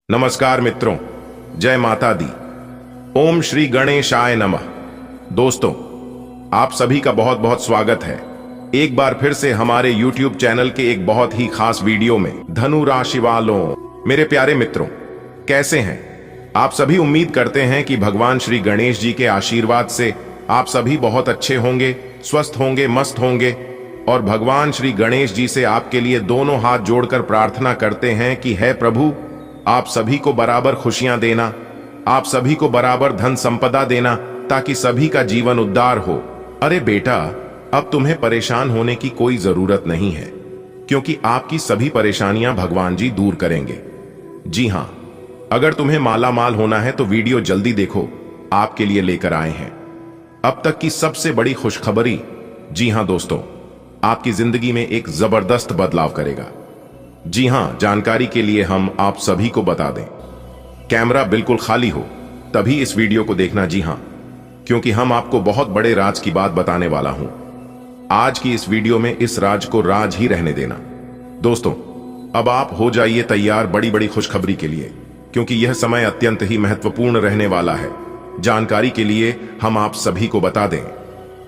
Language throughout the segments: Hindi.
नमस्कार मित्रों, जय माता दी। ओम श्री गणेशाय नमः। दोस्तों, आप सभी का बहुत बहुत स्वागत है एक बार फिर से हमारे YouTube चैनल के एक बहुत ही खास वीडियो में। धनु राशि वालों, मेरे प्यारे मित्रों, कैसे हैं आप सभी? उम्मीद करते हैं कि भगवान श्री गणेश जी के आशीर्वाद से आप सभी बहुत अच्छे होंगे, स्वस्थ होंगे, मस्त होंगे। और भगवान श्री गणेश जी से आपके लिए दोनों हाथ जोड़कर प्रार्थना करते हैं कि हे प्रभु, आप सभी को बराबर खुशियां देना, आप सभी को बराबर धन संपदा देना, ताकि सभी का जीवन उद्धार हो। अरे बेटा, अब तुम्हें परेशान होने की कोई जरूरत नहीं है, क्योंकि आपकी सभी परेशानियां भगवान जी दूर करेंगे। जी हां, अगर तुम्हें माला माल होना है तो वीडियो जल्दी देखो, आपके लिए लेकर आए हैं अब तक की सबसे बड़ी खुशखबरी। जी हां दोस्तों, आपकी जिंदगी में एक जबरदस्त बदलाव करेगा। जी हां, जानकारी के लिए हम आप सभी को बता दें, कैमरा बिल्कुल खाली हो तभी इस वीडियो को देखना। जी हां, क्योंकि हम आपको बहुत बड़े राज की बात बताने वाला हूं। आज की इस वीडियो में इस राज को राज ही रहने देना। दोस्तों, अब आप हो जाइए तैयार बड़ी बड़ी खुशखबरी के लिए, क्योंकि यह समय अत्यंत ही महत्वपूर्ण रहने वाला है। जानकारी के लिए हम आप सभी को बता दें,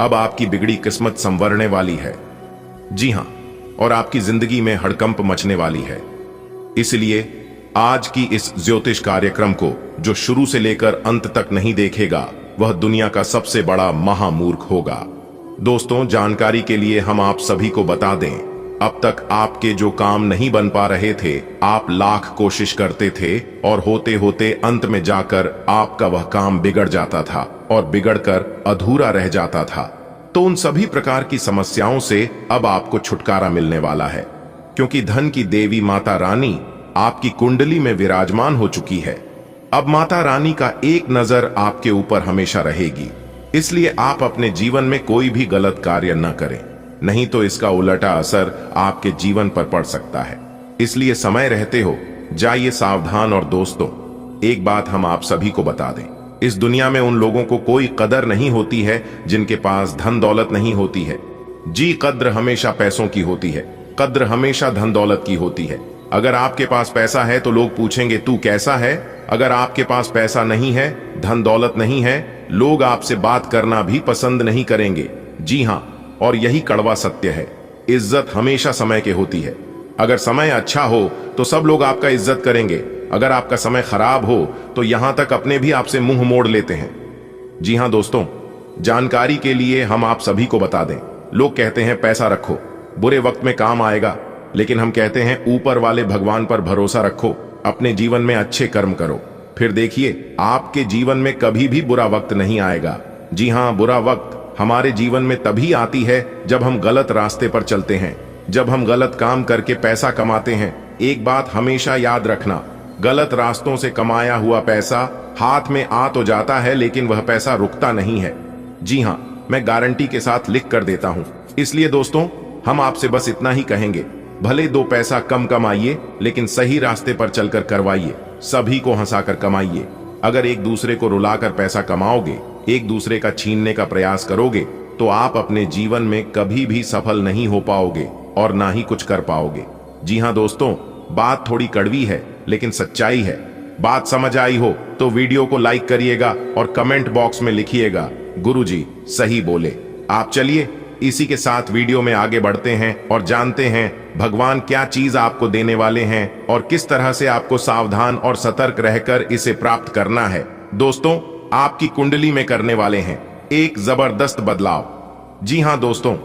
अब आपकी बिगड़ी किस्मत संवरने वाली है। जी हां, और आपकी जिंदगी में हड़कंप मचने वाली है। इसलिए आज की इस ज्योतिष कार्यक्रम को जो शुरू से लेकर अंत तक नहीं देखेगा, वह दुनिया का सबसे बड़ा महामूर्ख होगा। दोस्तों, जानकारी के लिए हम आप सभी को बता दें, अब तक आपके जो काम नहीं बन पा रहे थे, आप लाख कोशिश करते थे और होते होते अंत में जाकर आपका वह काम बिगड़ जाता था और बिगड़कर अधूरा रह जाता था। तो उन सभी प्रकार की समस्याओं से अब आपको छुटकारा मिलने वाला है, क्योंकि धन की देवी माता रानी आपकी कुंडली में विराजमान हो चुकी है। अब माता रानी का एक नजर आपके ऊपर हमेशा रहेगी, इसलिए आप अपने जीवन में कोई भी गलत कार्य न करें, नहीं तो इसका उलटा असर आपके जीवन पर पड़ सकता है। इसलिए समय रहते हो जाइए सावधान। और दोस्तों, एक बात हम आप सभी को बता दें, इस दुनिया में उन लोगों को कोई कदर नहीं होती है जिनके पास धन दौलत नहीं होती है। जी, कद्र हमेशा पैसों की होती है, कद्र हमेशा धन दौलत की होती है। अगर आपके पास पैसा है तो लोग पूछेंगे तू कैसा है। अगर आपके पास पैसा नहीं है, धन दौलत नहीं है, लोग आपसे बात करना भी पसंद नहीं करेंगे। जी हां, और यही कड़वा सत्य है, इज्जत हमेशा समय के होती है। अगर समय अच्छा हो तो सब लोग आपका इज्जत करेंगे, अगर आपका समय खराब हो तो यहां तक अपने भी आपसे मुंह मोड़ लेते हैं। जी हां दोस्तों, जानकारी के लिए हम आप सभी को बता दें, लोग कहते हैं पैसा रखो, बुरे वक्त में काम आएगा, लेकिन हम कहते हैं ऊपर वाले भगवान पर भरोसा रखो, अपने जीवन में अच्छे कर्म करो, फिर देखिए आपके जीवन में कभी भी बुरा वक्त नहीं आएगा। जी हां, बुरा वक्त हमारे जीवन में तभी आती है जब हम गलत रास्ते पर चलते हैं, जब हम गलत काम करके पैसा कमाते हैं। एक बात हमेशा याद रखना, गलत रास्तों से कमाया हुआ पैसा हाथ में आ तो जाता है, लेकिन वह पैसा रुकता नहीं है। जी हां, मैं गारंटी के साथ लिख कर देता हूं। इसलिए दोस्तों, हम आपसे बस इतना ही कहेंगे, भले दो पैसा कम कमाइए, लेकिन सही रास्ते पर चलकर करवाइए, सभी को हंसाकर कमाइए। अगर एक दूसरे को रुलाकर पैसा कमाओगे, एक दूसरे का छीनने का प्रयास करोगे, तो आप अपने जीवन में कभी भी सफल नहीं हो पाओगे और ना ही कुछ कर पाओगे। जी हां दोस्तों, बात थोड़ी कड़वी है लेकिन सच्चाई है। बात समझ आई हो तो वीडियो को लाइक करिएगा और कमेंट बॉक्स में लिखिएगा गुरुजी सही बोले। आप चलिए इसी के साथ वीडियो में आगे बढ़ते हैं और जानते हैं भगवान क्या चीज आपको देने वाले हैं और किस तरह से आपको सावधान और सतर्क रहकर इसे प्राप्त करना है। दोस्तों, आपकी कुंडली में करने वाले हैं एक जबरदस्त बदलाव। जी हां दोस्तों,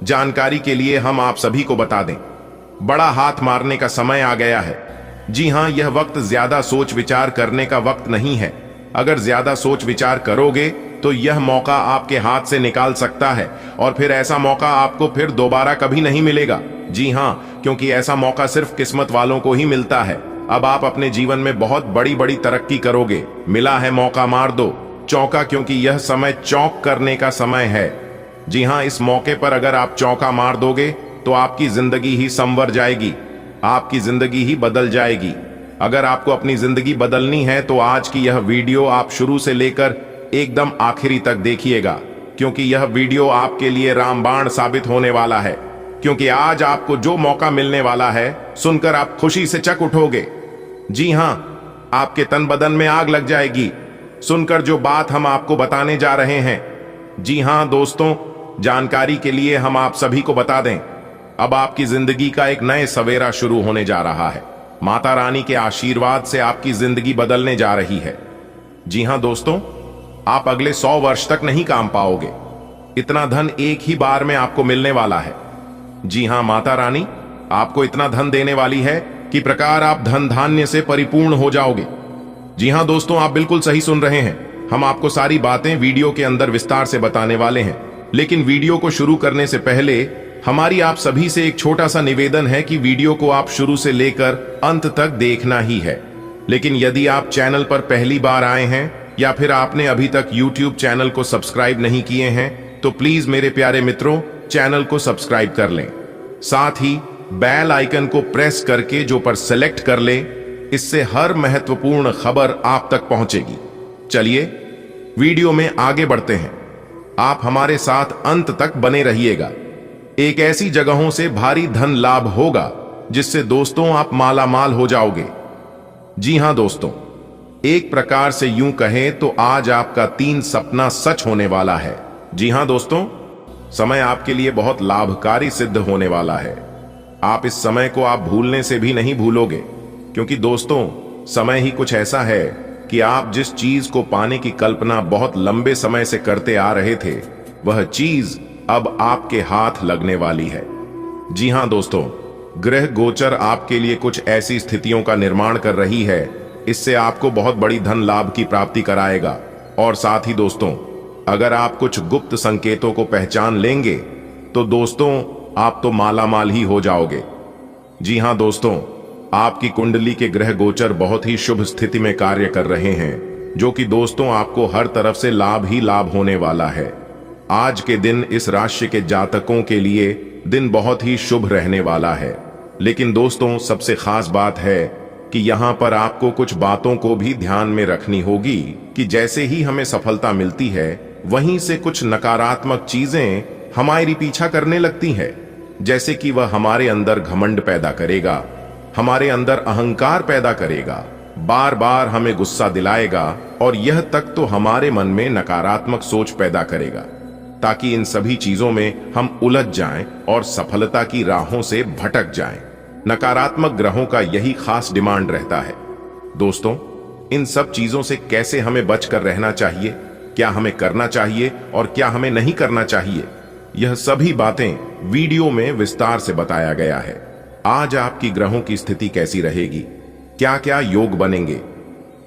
जानकारी के लिए हम आप सभी को बता दें, बड़ा हाथ मारने का समय आ गया है। जी हां, यह वक्त ज्यादा सोच विचार करने का वक्त नहीं है। अगर ज्यादा सोच विचार करोगे तो यह मौका आपके हाथ से निकाल सकता है और फिर ऐसा मौका आपको फिर दोबारा कभी नहीं मिलेगा। जी हां, क्योंकि ऐसा मौका सिर्फ किस्मत वालों को ही मिलता है। अब आप अपने जीवन में बहुत बड़ी बड़ी तरक्की करोगे। मिला है मौका, मार दो चौका, क्योंकि यह समय चौंक करने का समय है। जी हां, इस मौके पर अगर आप चौका मार दोगे तो आपकी जिंदगी ही संवर जाएगी, आपकी जिंदगी ही बदल जाएगी। अगर आपको अपनी जिंदगी बदलनी है तो आज की यह वीडियो आप शुरू से लेकर एकदम आखिरी तक देखिएगा, क्योंकि यह वीडियो आपके लिए रामबाण साबित होने वाला है। क्योंकि आज आपको जो मौका मिलने वाला है, सुनकर आप खुशी से चक उठोगे। जी हां, आपके तन बदन में आग लग जाएगी सुनकर जो बात हम आपको बताने जा रहे हैं। जी हां दोस्तों, जानकारी के लिए हम आप सभी को बता दें, अब आपकी जिंदगी का एक नए सवेरा शुरू होने जा रहा है। माता रानी के आशीर्वाद से आपकी जिंदगी बदलने जा रही है। जी हां दोस्तों, आप अगले 100 वर्ष तक नहीं काम पाओगे। इतना धन एक ही बार में आपको मिलने वाला है। जी हां, माता रानी आपको इतना धन देने वाली है कि प्रकार आप धन धान्य से परिपूर्ण हो जाओगे। जी हां दोस्तों, आप बिल्कुल सही सुन रहे हैं। हम आपको सारी बातें वीडियो के अंदर विस्तार से बताने वाले हैं, लेकिन वीडियो को शुरू करने से पहले हमारी आप सभी से एक छोटा सा निवेदन है कि वीडियो को आप शुरू से लेकर अंत तक देखना ही है। लेकिन यदि आप चैनल पर पहली बार आए हैं या फिर आपने अभी तक YouTube चैनल को सब्सक्राइब नहीं किए हैं, तो प्लीज मेरे प्यारे मित्रों, चैनल को सब्सक्राइब कर लें। साथ ही बेल आइकन को प्रेस करके जो पर सेलेक्ट कर ले, इससे हर महत्वपूर्ण खबर आप तक पहुंचेगी। चलिए वीडियो में आगे बढ़ते हैं। आप हमारे साथ अंत तक बने रहिएगा। एक ऐसी जगहों से भारी धन लाभ होगा जिससे दोस्तों आप माला माल हो जाओगे। जी हां दोस्तों, एक प्रकार से यूं कहें तो आज आपका 3 सपना सच होने वाला है। जी हां दोस्तों, समय आपके लिए बहुत लाभकारी सिद्ध होने वाला है। आप इस समय को आप भूलने से भी नहीं भूलोगे, क्योंकि दोस्तों समय ही कुछ ऐसा है कि आप जिस चीज को पाने की कल्पना बहुत लंबे समय से करते आ रहे थे, वह चीज अब आपके हाथ लगने वाली है। जी हां दोस्तों, ग्रह गोचर आपके लिए कुछ ऐसी स्थितियों का निर्माण कर रही है, इससे आपको बहुत बड़ी धन लाभ की प्राप्ति कराएगा। और साथ ही दोस्तों, अगर आप कुछ गुप्त संकेतों को पहचान लेंगे तो दोस्तों आप तो माला माल ही हो जाओगे। जी हां दोस्तों, आपकी कुंडली के ग्रह गोचर बहुत ही शुभ स्थिति में कार्य कर रहे हैं, जो कि दोस्तों आपको हर तरफ से लाभ ही लाभ होने वाला है। आज के दिन इस राशि के जातकों के लिए दिन बहुत ही शुभ रहने वाला है। लेकिन दोस्तों सबसे खास बात है कि यहां पर आपको कुछ बातों को भी ध्यान में रखनी होगी कि जैसे ही हमें सफलता मिलती है, वहीं से कुछ नकारात्मक चीजें हमारी पीछा करने लगती है। जैसे कि वह हमारे अंदर घमंड पैदा करेगा, हमारे अंदर अहंकार पैदा करेगा, बार बार हमें गुस्सा दिलाएगा और यह तक तो हमारे मन में नकारात्मक सोच पैदा करेगा, ताकि इन सभी चीजों में हम उलझ जाएं और सफलता की राहों से भटक जाएं। नकारात्मक ग्रहों का यही खास डिमांड रहता है। दोस्तों, इन सब चीजों से कैसे हमें बचकर रहना चाहिए, क्या हमें करना चाहिए और क्या हमें नहीं करना चाहिए, यह सभी बातें वीडियो में विस्तार से बताया गया है। आज आपकी ग्रहों की स्थिति कैसी रहेगी, क्या क्या योग बनेंगे,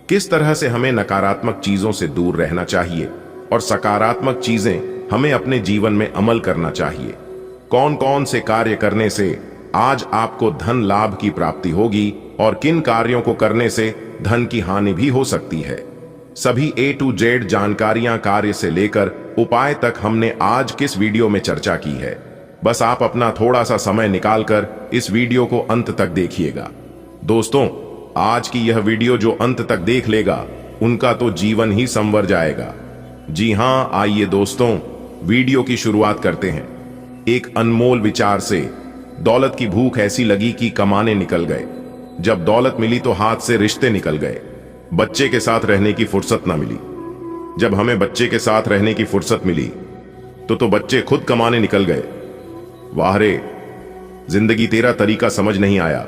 किस तरह से हमें नकारात्मक चीजों से दूर रहना चाहिए और सकारात्मक चीजें हमें अपने जीवन में अमल करना चाहिए, कौन कौन से कार्य करने से आज आपको धन लाभ की प्राप्ति होगी और किन कार्यों को करने से धन की हानि भी हो सकती है। सभी A to Z जानकारियां कार्य से लेकर उपाय तक हमने आज किस वीडियो में चर्चा की है। बस आप अपना थोड़ा सा समय निकालकर इस वीडियो को अंत तक देखिएगा। दोस्तों, आज की यह वीडियो जो अंत तक देख लेगा, उनका तो जीवन ही संवर जाएगा। जी हां, आइए दोस्तों वीडियो की शुरुआत करते हैं। एक अनमोल विचार से दौलत की भूख ऐसी लगी कि कमाने निकल गए। जब दौलत मिली तो हाथ से रिश्ते निकल गए। बच्चे के साथ रहने की फुर्सत ना मिली। जब हमें बच्चे के साथ रहने की फुर्सत मिली तो बच्चे खुद कमाने निकल गए। वाह रे, जिंदगी तेरा तरीका समझ नहीं आया।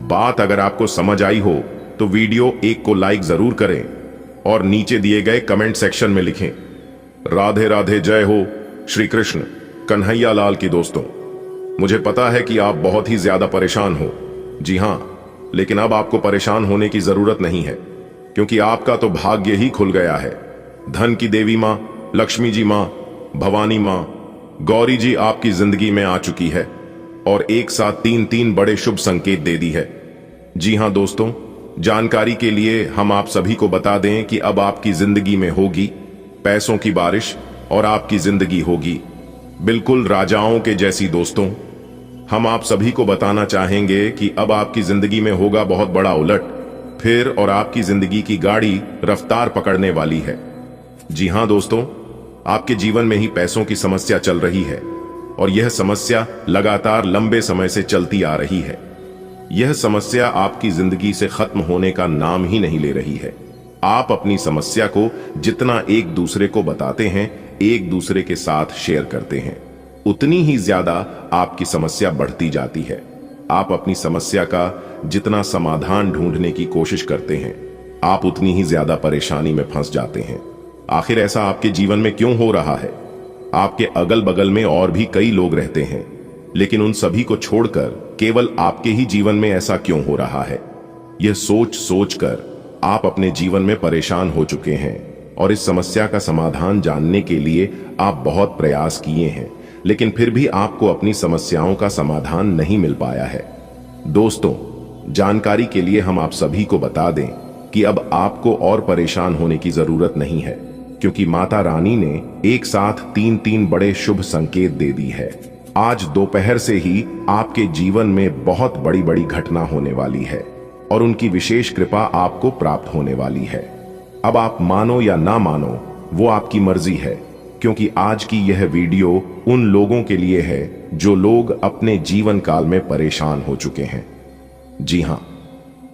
बात अगर आपको समझ आई हो तो वीडियो एक को लाइक जरूर करें और नीचे दिए गए कमेंट सेक्शन में लिखें, राधे राधे, जय हो श्री कृष्ण कन्हैया लाल की। दोस्तों, मुझे पता है कि आप बहुत ही ज्यादा परेशान हो। जी हां, लेकिन अब आपको परेशान होने की जरूरत नहीं है, क्योंकि आपका तो भाग्य ही खुल गया है। धन की देवी मां, लक्ष्मी जी मां, भवानी मां, गौरी जी आपकी जिंदगी में आ चुकी है और एक साथ तीन बड़े शुभ संकेत दे दी है। जी हां दोस्तों, जानकारी के लिए हम आप सभी को बता दें कि अब आपकी जिंदगी में होगी पैसों की बारिश और आपकी जिंदगी होगी बिल्कुल राजाओं के जैसी। दोस्तों, हम आप सभी को बताना चाहेंगे कि अब आपकी जिंदगी में होगा बहुत बड़ा उलट फिर और आपकी जिंदगी की गाड़ी रफ्तार पकड़ने वाली है। जी हां दोस्तों, आपके जीवन में ही पैसों की समस्या चल रही है और यह समस्या लगातार लंबे समय से चलती आ रही है। यह समस्या आपकी जिंदगी से खत्म होने का नाम ही नहीं ले रही है। आप अपनी समस्या को जितना एक दूसरे को बताते हैं, एक दूसरे के साथ शेयर करते हैं, उतनी ही ज्यादा आपकी समस्या बढ़ती जाती है। आप अपनी समस्या का जितना समाधान ढूंढने की कोशिश करते हैं, आप उतनी ही ज्यादा परेशानी में फंस जाते हैं। आखिर ऐसा आपके जीवन में क्यों हो रहा है? आपके अगल बगल में और भी कई लोग रहते हैं, लेकिन उन सभी को छोड़कर केवल आपके ही जीवन में ऐसा क्यों हो रहा है? यह सोच सोच कर आप अपने जीवन में परेशान हो चुके हैं और इस समस्या का समाधान जानने के लिए आप बहुत प्रयास किए हैं, लेकिन फिर भी आपको अपनी समस्याओं का समाधान नहीं मिल पाया है। दोस्तों, जानकारी के लिए हम आप सभी को बता दें कि अब आपको और परेशान होने की जरूरत नहीं है, क्योंकि माता रानी ने एक साथ तीन बड़े शुभ संकेत दे दी है। आज दोपहर से ही आपके जीवन में बहुत बड़ी बड़ी घटना होने वाली है और उनकी विशेष कृपा आपको प्राप्त होने वाली है। अब आप मानो या ना मानो, वो आपकी मर्जी है, क्योंकि आज की यह वीडियो उन लोगों के लिए है जो लोग अपने जीवन काल में परेशान हो चुके हैं। जी हां,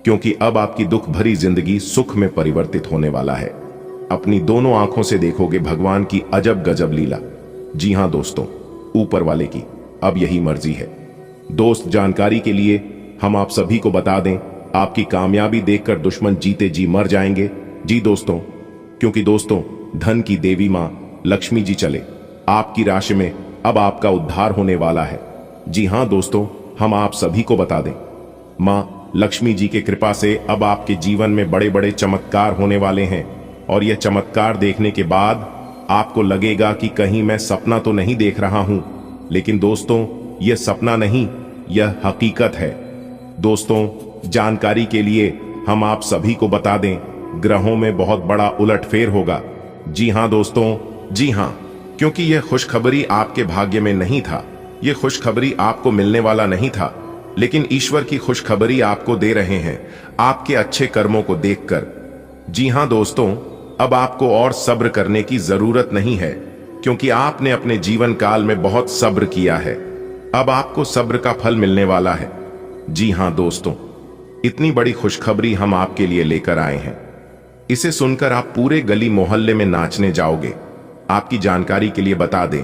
क्योंकि अब आपकी दुख भरी जिंदगी सुख में परिवर्तित होने वाला है। अपनी दोनों आंखों से देखोगे भगवान की अजब गजब लीला। जी हां दोस्तों, ऊपर वाले की अब यही मर्जी है। दोस्त, जानकारी के लिए हम आप सभी को बता दें, आपकी कामयाबी देखकर दुश्मन जीते जी मर जाएंगे। जी दोस्तों, क्योंकि दोस्तों, धन की देवी मां लक्ष्मी जी चले आपकी राशि में, अब आपका उद्धार होने वाला है। जी हां दोस्तों, हम आप सभी को बता दें, मां लक्ष्मी जी की कृपा से अब आपके जीवन में बड़े बड़े चमत्कार होने वाले हैं और यह चमत्कार देखने के बाद आपको लगेगा कि कहीं मैं सपना तो नहीं देख रहा हूं, लेकिन दोस्तों, यह सपना नहीं, यह हकीकत है। दोस्तों, जानकारी के लिए हम आप सभी को बता दें, ग्रहों में बहुत बड़ा उलटफेर होगा। जी हां दोस्तों, जी हां, क्योंकि यह खुशखबरी आपके भाग्य में नहीं था, यह खुशखबरी आपको मिलने वाला नहीं था, लेकिन ईश्वर की खुशखबरी आपको दे रहे हैं आपके अच्छे कर्मों को देखकर। जी हां दोस्तों, अब आपको और सब्र करने की जरूरत नहीं है, क्योंकि आपने अपने जीवन काल में बहुत सब्र किया है। अब आपको सब्र का फल मिलने वाला है। जी हां दोस्तों, इतनी बड़ी खुशखबरी हम आपके लिए लेकर आए हैं। इसे सुनकर आप पूरे गली मोहल्ले में नाचने जाओगे। आपकी जानकारी के लिए बता दें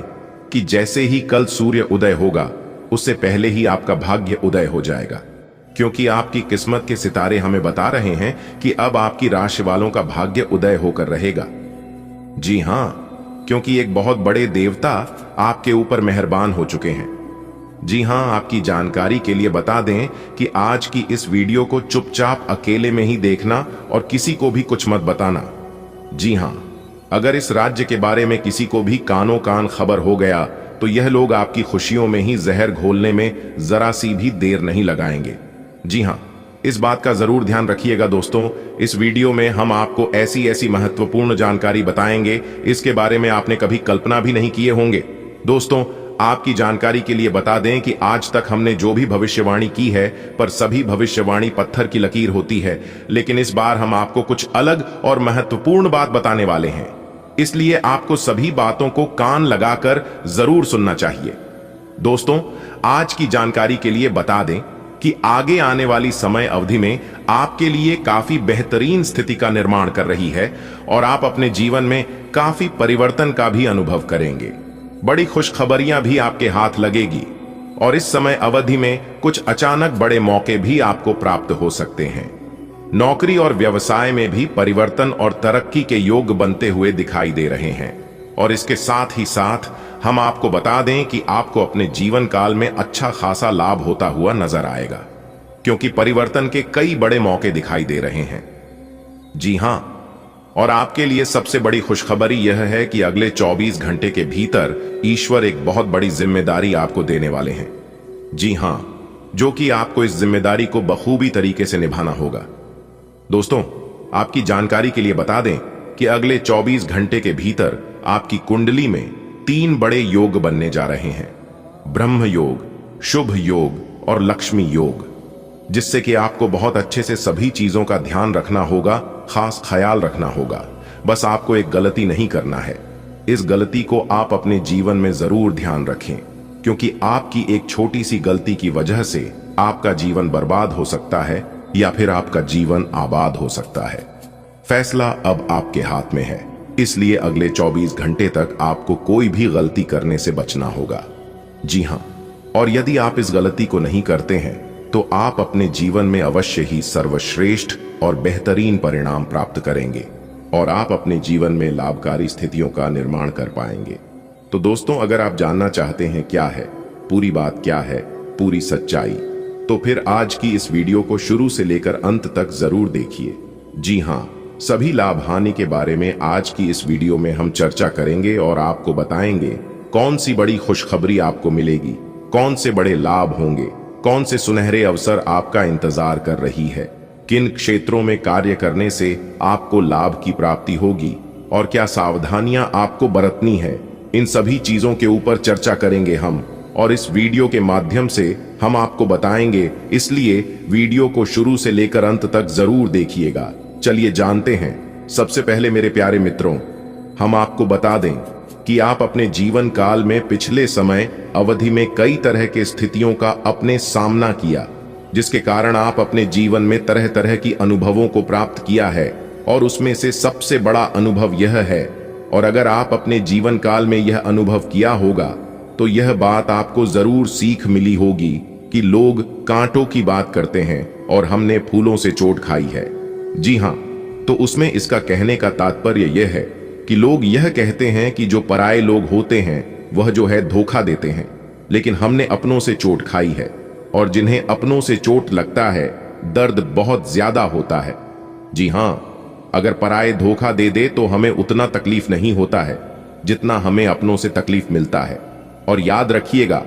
कि जैसे ही कल सूर्य उदय होगा, उससे पहले ही आपका भाग्य उदय हो जाएगा, क्योंकि आपकी किस्मत के सितारे हमें बता रहे हैं कि अब आपकी राशि वालों का भाग्य उदय होकर रहेगा। जी हां, क्योंकि एक बहुत बड़े देवता आपके ऊपर मेहरबान हो चुके हैं। जी हां, आपकी जानकारी के लिए बता दें कि आज की इस वीडियो को चुपचाप अकेले में ही देखना और किसी को भी कुछ मत बताना। जी हां, अगर इस राज्य के बारे में किसी को भी कानों कान खबर हो गया तो यह लोग आपकी खुशियों में ही जहर घोलने में जरा सी भी देर नहीं लगाएंगे। जी हां, इस बात का जरूर ध्यान रखिएगा दोस्तों, इस वीडियो में हम आपको ऐसी ऐसी महत्वपूर्ण जानकारी बताएंगे, इसके बारे में आपने कभी कल्पना भी नहीं किए होंगे। दोस्तों, आपकी जानकारी के लिए बता दें कि आज तक हमने जो भी भविष्यवाणी की है, पर सभी भविष्यवाणी पत्थर की लकीर होती है, लेकिन इस बार हम आपको कुछ अलग और महत्वपूर्ण बात बताने वाले हैं, इसलिए आपको सभी बातों को कान लगाकर जरूर सुनना चाहिए। दोस्तों, आज की जानकारी के लिए बता दें कि आगे आने वाली समय अवधि में आपके लिए काफी बेहतरीन स्थिति का निर्माण कर रही है और आप अपने जीवन में काफी परिवर्तन का भी अनुभव करेंगे। बड़ी खुशखबरियां भी आपके हाथ लगेगी और इस समय अवधि में कुछ अचानक बड़े मौके भी आपको प्राप्त हो सकते हैं। नौकरी और व्यवसाय में भी परिवर्तन और तरक्की के योग बनते हुए दिखाई दे रहे हैं और इसके साथ ही साथ हम आपको बता दें कि आपको अपने जीवन काल में अच्छा खासा लाभ होता हुआ नजर आएगा, क्योंकि परिवर्तन के कई बड़े मौके दिखाई दे रहे हैं। जी हां, और आपके लिए सबसे बड़ी खुशखबरी यह है कि अगले 24 घंटे के भीतर ईश्वर एक बहुत बड़ी जिम्मेदारी आपको देने वाले हैं। जी हां, जो कि आपको इस जिम्मेदारी को बखूबी तरीके से निभाना होगा। दोस्तों, आपकी जानकारी के लिए बता दें कि अगले 24 घंटे के भीतर आपकी कुंडली में 3 बड़े योग बनने जा रहे हैं, ब्रह्म योग, शुभ योग और लक्ष्मी योग, जिससे कि आपको बहुत अच्छे से सभी चीजों का ध्यान रखना होगा, खास ख्याल रखना होगा। बस आपको एक गलती नहीं करना है। इस गलती को आप अपने जीवन में जरूर ध्यान रखें, क्योंकि आपकी एक छोटी सी गलती की वजह से आपका जीवन बर्बाद हो सकता है या फिर आपका जीवन आबाद हो सकता है। फैसला अब आपके हाथ में है, इसलिए अगले 24 घंटे तक आपको कोई भी गलती करने से बचना होगा। जी हां, और यदि आप इस गलती को नहीं करते हैं तो आप अपने जीवन में अवश्य ही सर्वश्रेष्ठ और बेहतरीन परिणाम प्राप्त करेंगे और आप अपने जीवन में लाभकारी स्थितियों का निर्माण कर पाएंगे। तो दोस्तों, अगर आप जानना चाहते हैं क्या है पूरी बात, क्या है पूरी सच्चाई, तो फिर आज की इस वीडियो को शुरू से लेकर अंत तक जरूर देखिए। जी हां, सभी लाभ हानि के बारे में आज की इस वीडियो में हम चर्चा करेंगे और आपको बताएंगे कौन सी बड़ी खुशखबरी आपको मिलेगी, कौन से बड़े लाभ होंगे, कौन से सुनहरे अवसर आपका इंतजार कर रही है, किन क्षेत्रों में कार्य करने से आपको लाभ की प्राप्ति होगी और क्या सावधानियां आपको बरतनी है। इन सभी चीजों के ऊपर चर्चा करेंगे हम, और इस वीडियो के माध्यम से हम आपको बताएंगे, इसलिए वीडियो को शुरू से लेकर अंत तक जरूर देखिएगा। चलिए जानते हैं। सबसे पहले मेरे प्यारे मित्रों, हम आपको बता दें कि आप अपने जीवन काल में पिछले समय अवधि में कई तरह के स्थितियों का अपने सामना किया, जिसके कारण आप अपने जीवन में तरह तरह की अनुभवों को प्राप्त किया है, और उसमें से सबसे बड़ा अनुभव यह है, और अगर आप अपने जीवन काल में यह अनुभव किया होगा तो यह बात आपको जरूर सीख मिली होगी कि लोग कांटों की बात करते हैं और हमने फूलों से चोट खाई है। जी हां, तो उसमें इसका कहने का तात्पर्य यह है कि लोग यह कहते हैं कि जो पराये लोग होते हैं वह जो है धोखा देते हैं, लेकिन हमने अपनों से चोट खाई है, और जिन्हें अपनों से चोट लगता है दर्द बहुत ज्यादा होता है। जी हां, अगर पराये धोखा दे दे तो हमें उतना तकलीफ नहीं होता है जितना हमें अपनों से तकलीफ मिलता है। और याद रखिएगा,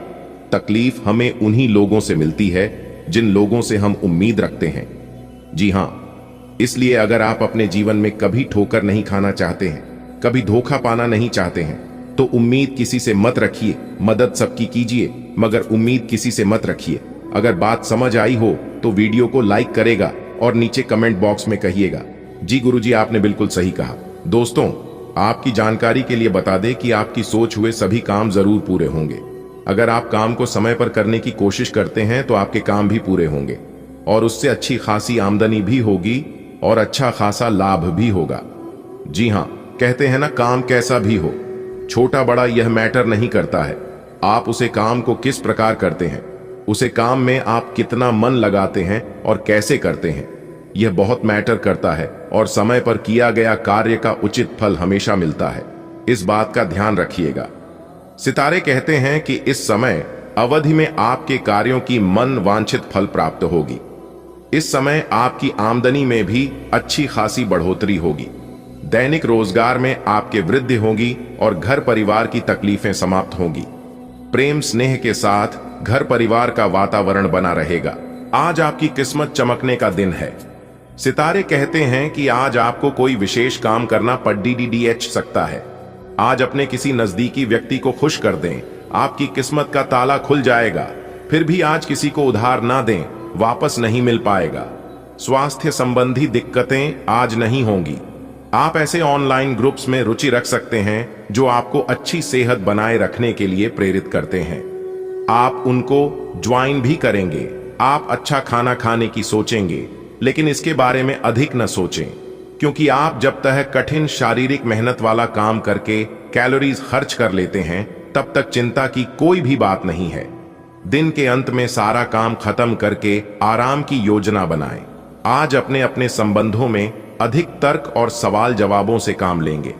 तकलीफ हमें उन्हीं लोगों से मिलती है जिन लोगों से हम उम्मीद रखते हैं। जी हां, इसलिए अगर आप अपने जीवन में कभी ठोकर नहीं खाना चाहते हैं, कभी धोखा पाना नहीं चाहते हैं, तो उम्मीद किसी से मत रखिए। मदद सबकी कीजिए मगर उम्मीद किसी से मत रखिए। अगर बात समझ आई हो तो वीडियो को लाइक करेगा और नीचे कमेंट बॉक्स में कहिएगा, जी गुरुजी आपने बिल्कुल सही कहा। दोस्तों, आपकी जानकारी के लिए बता दें कि आपकी सोच हुए सभी काम जरूर पूरे होंगे। अगर आप काम को समय पर करने की कोशिश करते हैं तो आपके काम भी पूरे होंगे और उससे अच्छी खासी आमदनी भी होगी और अच्छा खासा लाभ भी होगा। जी हां, कहते हैं ना, काम कैसा भी हो, छोटा बड़ा यह मैटर नहीं करता है। आप उसे काम को किस प्रकार करते हैं, उसे काम में आप कितना मन लगाते हैं और कैसे करते हैं, यह बहुत मैटर करता है, और समय पर किया गया कार्य का उचित फल हमेशा मिलता है। इस बात का ध्यान रखिएगा। सितारे कहते हैं कि इस समय अवधि में आपके कार्यों की मन वांछित फल प्राप्त होगी। इस समय आपकी आमदनी में भी अच्छी खासी बढ़ोतरी होगी, दैनिक रोजगार में आपके वृद्धि होगी और घर परिवार की तकलीफें समाप्त होंगी। प्रेम स्नेह के साथ घर परिवार का वातावरण बना रहेगा। आज आपकी किस्मत चमकने का दिन है। सितारे कहते हैं कि आज आपको कोई विशेष काम करना पड़ सकता है। आज अपने किसी नजदीकी व्यक्ति को खुश कर दें, आपकी किस्मत का ताला खुल जाएगा। फिर भी आज किसी को उधार ना दें, वापस नहीं मिल पाएगा। स्वास्थ्य संबंधी दिक्कतें आज नहीं होंगी। आप ऐसे ऑनलाइन ग्रुप्स में रुचि रख सकते हैं जो आपको अच्छी सेहत बनाए रखने के लिए प्रेरित करते हैं। आप उनको ज्वाइन भी करेंगे। आप अच्छा खाना खाने की सोचेंगे, लेकिन इसके बारे में अधिक न सोचें, क्योंकि आप जब तक कठिन शारीरिक मेहनत वाला काम करके कैलोरीज खर्च कर लेते हैं तब तक चिंता की कोई भी बात नहीं है। दिन के अंत में सारा काम खत्म करके आराम की योजना बनाएं। आज अपने अपने संबंधों में अधिक तर्क और सवाल जवाबों से काम लेंगे।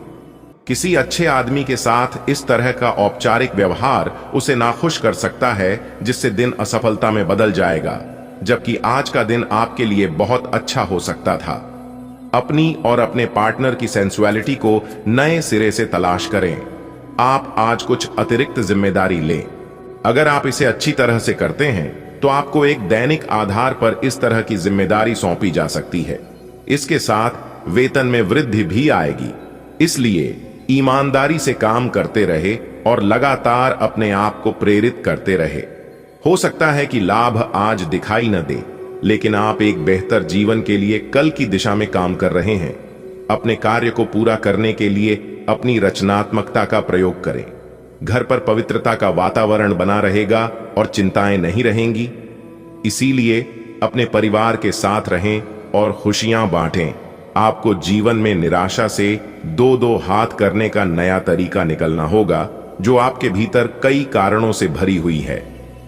किसी अच्छे आदमी के साथ इस तरह का औपचारिक व्यवहार उसे नाखुश कर सकता है, जिससे दिन असफलता में बदल जाएगा, जबकि आज का दिन आपके लिए बहुत अच्छा हो सकता था। अपनी और अपने पार्टनर की सेंसुअलिटी को नए सिरे से तलाश करें। आप आज कुछ अतिरिक्त जिम्मेदारी लें। अगर आप इसे अच्छी तरह से करते हैं तो आपको एक दैनिक आधार पर इस तरह की जिम्मेदारी सौंपी जा सकती है। इसके साथ वेतन में वृद्धि भी आएगी। इसलिए ईमानदारी से काम करते रहे और लगातार अपने आप को प्रेरित करते रहे। हो सकता है कि लाभ आज दिखाई न दे, लेकिन आप एक बेहतर जीवन के लिए कल की दिशा में काम कर रहे हैं। अपने कार्य को पूरा करने के लिए अपनी रचनात्मकता का प्रयोग करें। घर पर पवित्रता का वातावरण बना रहेगा और चिंताएं नहीं रहेंगी। इसीलिए अपने परिवार के साथ रहें और खुशियां बांटें। आपको जीवन में निराशा से दो दो हाथ करने का नया तरीका निकलना होगा, जो आपके भीतर कई कारणों से भरी हुई है।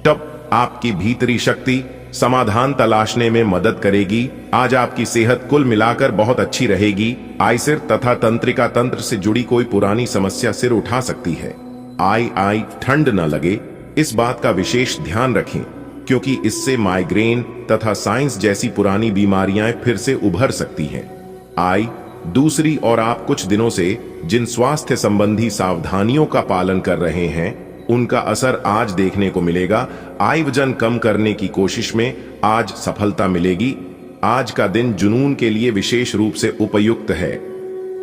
तब आपकी भीतरी शक्ति समाधान तलाशने में मदद करेगी। आज आपकी सेहत कुल मिलाकर बहुत अच्छी रहेगी। आई सिर तथा तंत्रिका तंत्र से जुड़ी कोई पुरानी समस्या सिर उठा सकती है। आई ठंड न लगे, इस बात का विशेष ध्यान रखें, क्योंकि इससे माइग्रेन तथा साइंस जैसी पुरानी बीमारियां फिर से उभर सकती हैं। दूसरी ओर आप कुछ दिनों से जिन स्वास्थ्य संबंधी सावधानियों का पालन कर रहे हैं, उनका असर आज देखने को मिलेगा। वजन कम करने की कोशिश में आज सफलता मिलेगी। आज का दिन जुनून के लिए विशेष रूप से उपयुक्त है।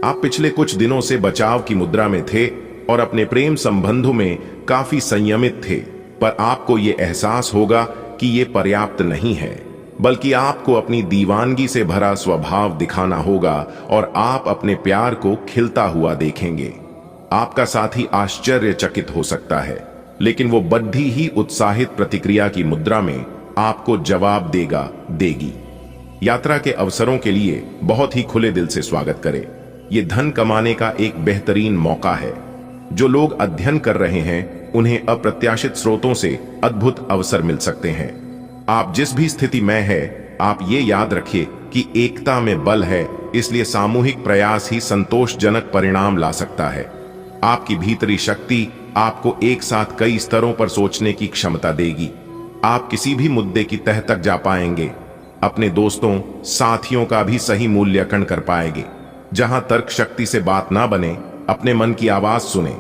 आप पिछले कुछ दिनों से बचाव की मुद्रा में थे और अपने प्रेम संबंधों में काफी संयमित थे, पर आपको ये एहसास होगा कि ये पर्याप्त नहीं है, बल्कि आपको अपनी दीवानगी से भरा स्वभाव दिखाना होगा और आप अपने प्यार को खिलता हुआ देखेंगे। आपका साथी आश्चर्यचकित हो सकता है, लेकिन वो बड़ी ही उत्साहित प्रतिक्रिया की मुद्रा में आपको जवाब देगी। यात्रा के अवसरों के लिए बहुत ही खुले दिल से स्वागत करें। ये धन कमाने का एक बेहतरीन मौका है। जो लोग अध्ययन कर रहे हैं, उन्हें अप्रत्याशित स्रोतों से अद्भुत अवसर मिल सकते हैं। आप जिस भी स्थिति में है, आप ये याद रखिए कि एकता में बल है, इसलिए सामूहिक प्रयास ही संतोषजनक परिणाम ला सकता है। आपकी भीतरी शक्ति आपको एक साथ कई स्तरों पर सोचने की क्षमता देगी। आप किसी भी मुद्दे की तह तक जा पाएंगे, अपने दोस्तों साथियों का भी सही मूल्यांकन कर पाएंगे। जहां तर्क शक्ति से बात ना बने, अपने मन की आवाज सुने।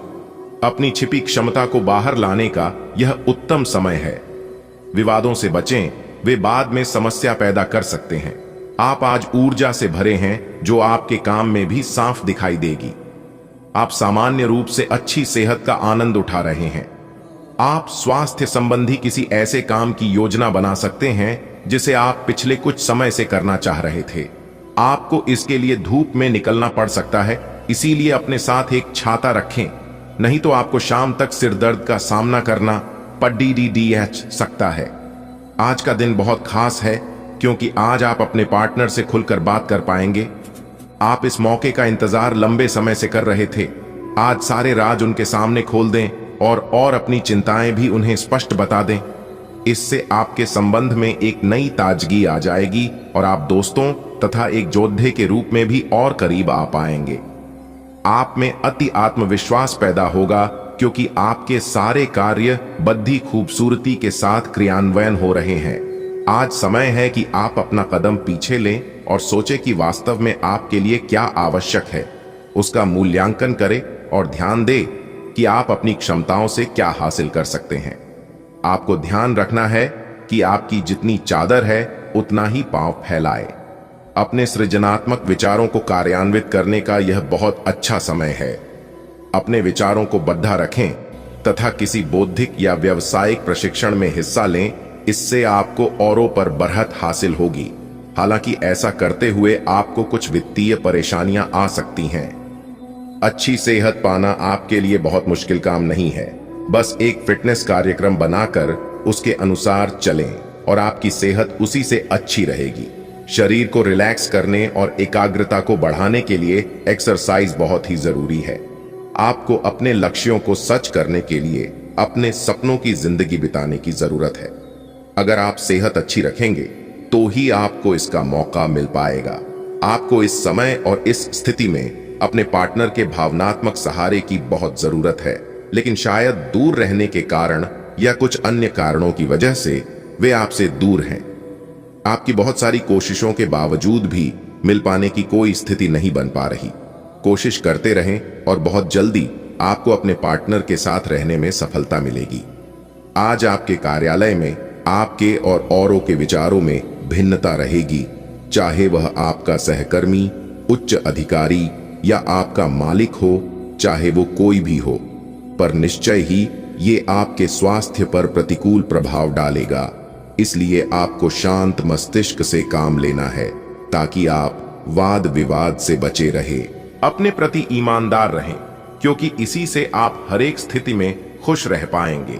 अपनी छिपी क्षमता को बाहर लाने का यह उत्तम समय है। विवादों से बचें, वे बाद में समस्या पैदा कर सकते हैं। आप आज ऊर्जा से भरे हैं, जो आपके काम में भी साफ दिखाई देगी। आप सामान्य रूप से अच्छी सेहत का आनंद उठा रहे हैं। आप स्वास्थ्य संबंधी किसी ऐसे काम की योजना बना सकते हैं जिसे आप पिछले कुछ समय से करना चाह रहे थे। आपको इसके लिए धूप में निकलना पड़ सकता है, इसीलिए अपने साथ एक छाता रखें, नहीं तो आपको शाम तक सिर दर्द का सामना करना पड़ सकता है। आज का दिन बहुत खास है, क्योंकि आज आप अपने पार्टनर से खुलकर बात कर पाएंगे। आप इस मौके का इंतजार लंबे समय से कर रहे थे। आज सारे राज उनके सामने खोल दें और अपनी चिंताएं भी उन्हें स्पष्ट बता दें। इससे आपके संबंध में एक नई ताजगी आ जाएगी और आप दोस्तों तथा एक योद्धे के रूप में भी और करीब आ पाएंगे। आप में अति आत्मविश्वास पैदा होगा, क्योंकि आपके सारे कार्य बड़ी खूबसूरती के साथ क्रियान्वयन हो रहे हैं। आज समय है कि आप अपना कदम पीछे लें और सोचें कि वास्तव में आपके लिए क्या आवश्यक है। उसका मूल्यांकन करें और ध्यान दें कि आप अपनी क्षमताओं से क्या हासिल कर सकते हैं। आपको ध्यान रखना है कि आपकी जितनी चादर है, उतना ही पांव फैलाए। अपने सृजनात्मक विचारों को कार्यान्वित करने का यह बहुत अच्छा समय है। अपने विचारों को बद्धा रखें तथा किसी बौद्धिक या व्यावसायिक प्रशिक्षण में हिस्सा लें। इससे आपको औरों पर बढ़त हासिल होगी। हालांकि ऐसा करते हुए आपको कुछ वित्तीय परेशानियां आ सकती हैं। अच्छी सेहत पाना आपके लिए बहुत मुश्किल काम नहीं है। बस एक फिटनेस कार्यक्रम बनाकर उसके अनुसार चलें और आपकी सेहत उसी से अच्छी रहेगी। शरीर को रिलैक्स करने और एकाग्रता को बढ़ाने के लिए एक्सरसाइज बहुत ही जरूरी है। आपको अपने लक्ष्यों को सच करने के लिए अपने सपनों की जिंदगी बिताने की जरूरत है। अगर आप सेहत अच्छी रखेंगे तो ही आपको इसका मौका मिल पाएगा। आपको इस समय और इस स्थिति में अपने पार्टनर के भावनात्मक सहारे की बहुत जरूरत है, लेकिन शायद दूर रहने के कारण या कुछ अन्य कारणों की वजह से वे आपसे दूर हैं। आपकी बहुत सारी कोशिशों के बावजूद भी मिल पाने की कोई स्थिति नहीं बन पा रही। कोशिश करते रहें और बहुत जल्दी आपको अपने पार्टनर के साथ रहने में सफलता मिलेगी। आज आपके कार्यालय में आपके और औरों के विचारों में भिन्नता रहेगी, चाहे वह आपका सहकर्मी, उच्च अधिकारी या आपका मालिक हो, चाहे वो कोई भी हो, पर निश्चय ही ये आपके स्वास्थ्य पर प्रतिकूल प्रभाव डालेगा। इसलिए आपको शांत मस्तिष्क से काम लेना है ताकि आप वाद विवाद से बचे रहे। अपने प्रति ईमानदार रहें, क्योंकि इसी से आप हर एक स्थिति में खुश रह पाएंगे।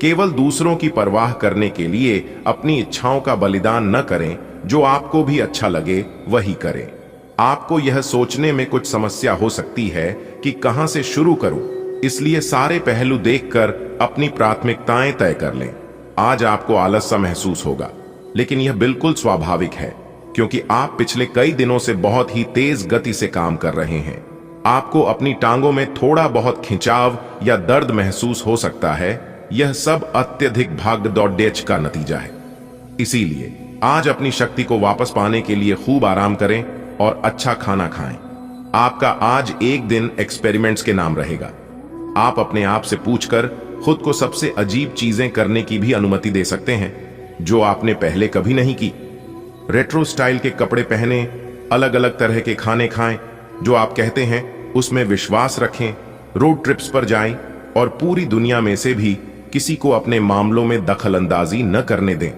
केवल दूसरों की परवाह करने के लिए अपनी इच्छाओं का बलिदान न करें, जो आपको भी अच्छा लगे वही करें। आपको यह सोचने में कुछ समस्या हो सकती है कि कहां से शुरू करूं, इसलिए सारे पहलू देखकर अपनी प्राथमिकताएं तय कर लें। आज आपको आलस सा महसूस होगा, लेकिन यह बिल्कुल स्वाभाविक है, क्योंकि आप पिछले कई दिनों से बहुत ही तेज गति से काम कर रहे हैं। आपको अपनी टांगों में थोड़ा बहुत खिंचाव या दर्द महसूस हो सकता है। यह सब अत्यधिक भाग-दौड़ का नतीजा है। इसीलिए आज अपनी शक्ति को वापस पाने के लिए खूब आराम करें और अच्छा खाना खाएं। आपका आज एक दिन एक्सपेरिमेंट्स के नाम रहेगा। आप अपने आप से पूछकर खुद को सबसे अजीब चीजें करने की भी अनुमति दे सकते हैं, जो आपने पहले कभी नहीं की। रेट्रो स्टाइल के कपड़े पहने, अलग अलग तरह के खाने खाएं, जो आप कहते हैं उसमें विश्वास रखें, रोड ट्रिप्स पर जाएं और पूरी दुनिया में से भी किसी को अपने मामलों में दखल अंदाजी न करने दें।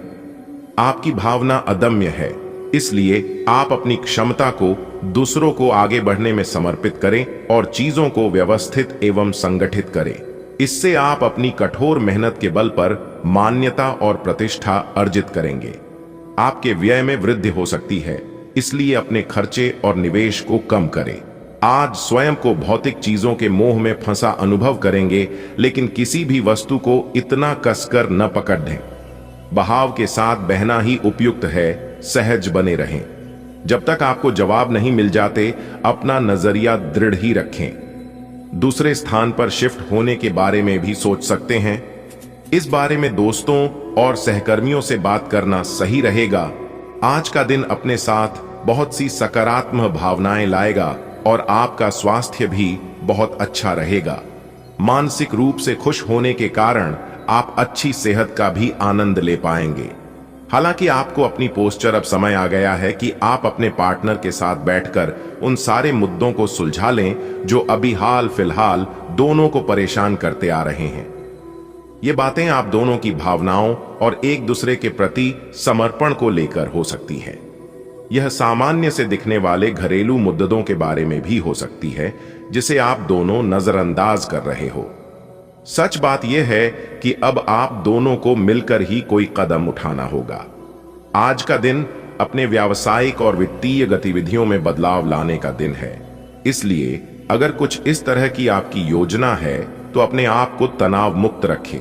आपकी भावना अदम्य है, इसलिए आप अपनी क्षमता को दूसरों को आगे बढ़ने में समर्पित करें और चीजों को व्यवस्थित एवं संगठित करें। इससे आप अपनी कठोर मेहनत के बल पर मान्यता और प्रतिष्ठा अर्जित करेंगे। आपके व्यय में वृद्धि हो सकती है, इसलिए अपने खर्चे और निवेश को कम करें। आज स्वयं को भौतिक चीजों के मोह में फंसा अनुभव करेंगे, लेकिन किसी भी वस्तु को इतना कसकर न पकड़ दें। बहाव के साथ बहना ही उपयुक्त है, सहज बने रहें। जब तक आपको जवाब नहीं मिल जाते, अपना नजरिया दृढ़ ही रखें। दूसरे स्थान पर शिफ्ट होने के बारे में भी सोच सकते हैं। इस बारे में दोस्तों और सहकर्मियों से बात करना सही रहेगा। आज का दिन अपने साथ बहुत सी सकारात्मक भावनाएं लाएगा और आपका स्वास्थ्य भी बहुत अच्छा रहेगा। मानसिक रूप से खुश होने के कारण आप अच्छी सेहत का भी आनंद ले पाएंगे। हालांकि आपको अपनी पोस्चर अब समय आ गया है कि आप अपने पार्टनर के साथ बैठकर उन सारे मुद्दों को सुलझा लें जो अभी हाल फिलहाल दोनों को परेशान करते आ रहे हैं। ये बातें आप दोनों की भावनाओं और एक दूसरे के प्रति समर्पण को लेकर हो सकती है। यह सामान्य से दिखने वाले घरेलू मुद्दों के बारे में भी हो सकती है, जिसे आप दोनों नजरअंदाज कर रहे हो। सच बात यह है कि अब आप दोनों को मिलकर ही कोई कदम उठाना होगा। आज का दिन अपने व्यावसायिक और वित्तीय गतिविधियों में बदलाव लाने का दिन है। इसलिए अगर कुछ इस तरह की आपकी योजना है, तो अपने आप को तनाव मुक्त रखें।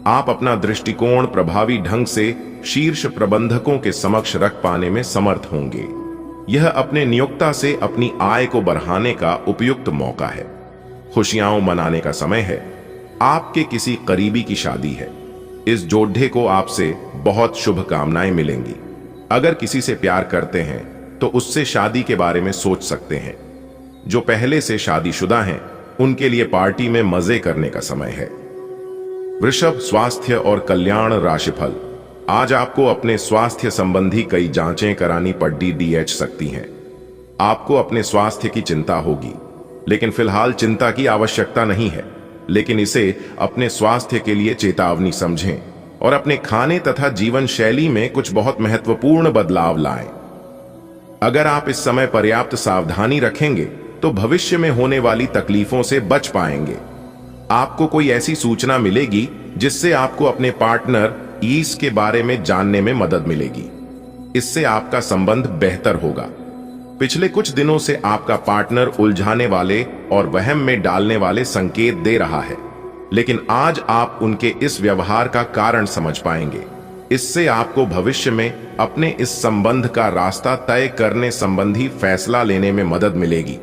आप अपना दृष्टिकोण प्रभावी ढंग से शीर्ष प्रबंधकों के समक्ष रख पाने में समर्थ होंगे। यह अपने नियोक्ता से अपनी आय को बढ़ाने का उपयुक्त मौका है। खुशियां मनाने का समय है। आपके किसी करीबी की शादी है। इस जोड़े को आपसे बहुत शुभकामनाएं मिलेंगी। अगर किसी से प्यार करते हैं तो उससे शादी के बारे में सोच सकते हैं। जो पहले से शादीशुदा हैं, उनके लिए पार्टी में मजे करने का समय है। वृषभ, स्वास्थ्य और कल्याण राशिफल। आज आपको अपने स्वास्थ्य संबंधी कई जांचें करानी पड़ सकती हैं। आपको अपने स्वास्थ्य की चिंता होगी, लेकिन फिलहाल चिंता की आवश्यकता नहीं है। लेकिन इसे अपने स्वास्थ्य के लिए चेतावनी समझें और अपने खाने तथा जीवन शैली में कुछ बहुत महत्वपूर्ण बदलाव लाएं। अगर आप इस समय पर्याप्त सावधानी रखेंगे तो भविष्य में होने वाली तकलीफों से बच पाएंगे। आपको कोई ऐसी सूचना मिलेगी जिससे आपको अपने पार्टनर ईस के बारे में जानने में मदद मिलेगी। इससे आपका संबंध बेहतर होगा। पिछले कुछ दिनों से आपका पार्टनर उलझाने वाले और वहम में डालने वाले संकेत दे रहा है, लेकिन आज आप उनके इस व्यवहार का कारण समझ पाएंगे। इससे आपको भविष्य में अपने इस संबंध का रास्ता तय करने संबंधी फैसला लेने में मदद मिलेगी।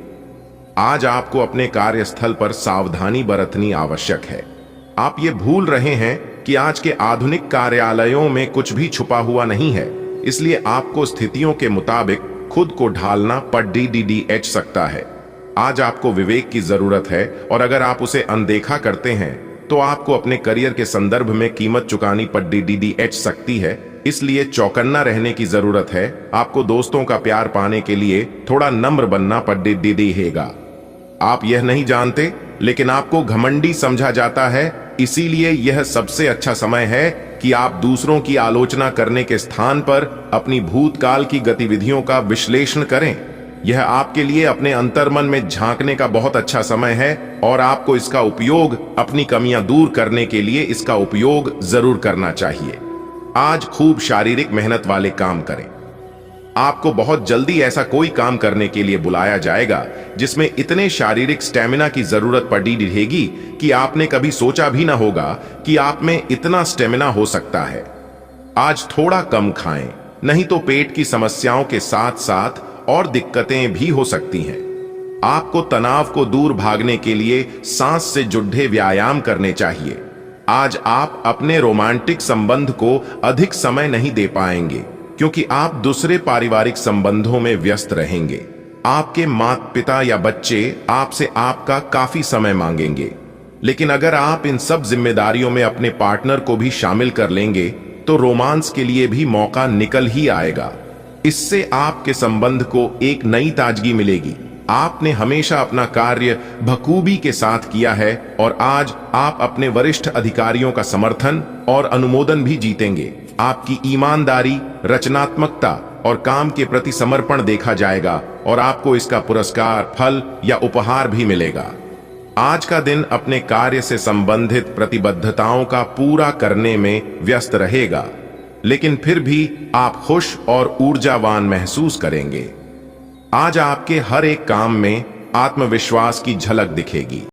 आज आपको अपने कार्यस्थल पर सावधानी बरतनी आवश्यक है। आप ये भूल रहे हैं कि आज के आधुनिक कार्यालयों में कुछ भी छुपा हुआ नहीं है, इसलिए आपको स्थितियों के मुताबिक खुद को ढालना पड़ सकता है। आज आपको विवेक की जरूरत है और अगर आप उसे अनदेखा करते हैं तो आपको अपने करियर के संदर्भ में कीमत चुकानी पड़ सकती है। इसलिए चौकन्ना रहने की जरूरत है। आपको दोस्तों का प्यार पाने के लिए थोड़ा नम्र बनना पड़ेगा। आप यह नहीं जानते, लेकिन आपको घमंडी समझा जाता है। इसीलिए यह सबसे अच्छा समय है कि आप दूसरों की आलोचना करने के स्थान पर अपनी भूतकाल की गतिविधियों का विश्लेषण करें। यह आपके लिए अपने अंतर्मन में झांकने का बहुत अच्छा समय है और आपको इसका उपयोग अपनी कमियां दूर करने के लिए इसका उपयोग जरूर करना चाहिए। आज खूब शारीरिक मेहनत वाले काम करें। आपको बहुत जल्दी ऐसा कोई काम करने के लिए बुलाया जाएगा जिसमें इतने शारीरिक स्टेमिना की जरूरत पड़ी रहेगी कि आपने कभी सोचा भी ना होगा कि आप में इतना स्टेमिना हो सकता है। आज थोड़ा कम खाएं, नहीं तो पेट की समस्याओं के साथ साथ और दिक्कतें भी हो सकती हैं। आपको तनाव को दूर भागने के लिए सांस से जुड़े व्यायाम करने चाहिए। आज आप अपने रोमांटिक संबंध को अधिक समय नहीं दे पाएंगे क्योंकि आप दूसरे पारिवारिक संबंधों में व्यस्त रहेंगे। आपके माता पिता या बच्चे आपसे आपका काफी समय मांगेंगे, लेकिन अगर आप इन सब जिम्मेदारियों में अपने पार्टनर को भी शामिल कर लेंगे तो रोमांस के लिए भी मौका निकल ही आएगा। इससे आपके संबंध को एक नई ताजगी मिलेगी। आपने हमेशा अपना कार्य बखूबी के साथ किया है और आज आप अपने वरिष्ठ अधिकारियों का समर्थन और अनुमोदन भी जीतेंगे। आपकी ईमानदारी, रचनात्मकता और काम के प्रति समर्पण देखा जाएगा और आपको इसका पुरस्कार, फल या उपहार भी मिलेगा। आज का दिन अपने कार्य से संबंधित प्रतिबद्धताओं का पूरा करने में व्यस्त रहेगा, लेकिन फिर भी आप खुश और ऊर्जावान महसूस करेंगे। आज आपके हर एक काम में आत्मविश्वास की झलक दिखेगी।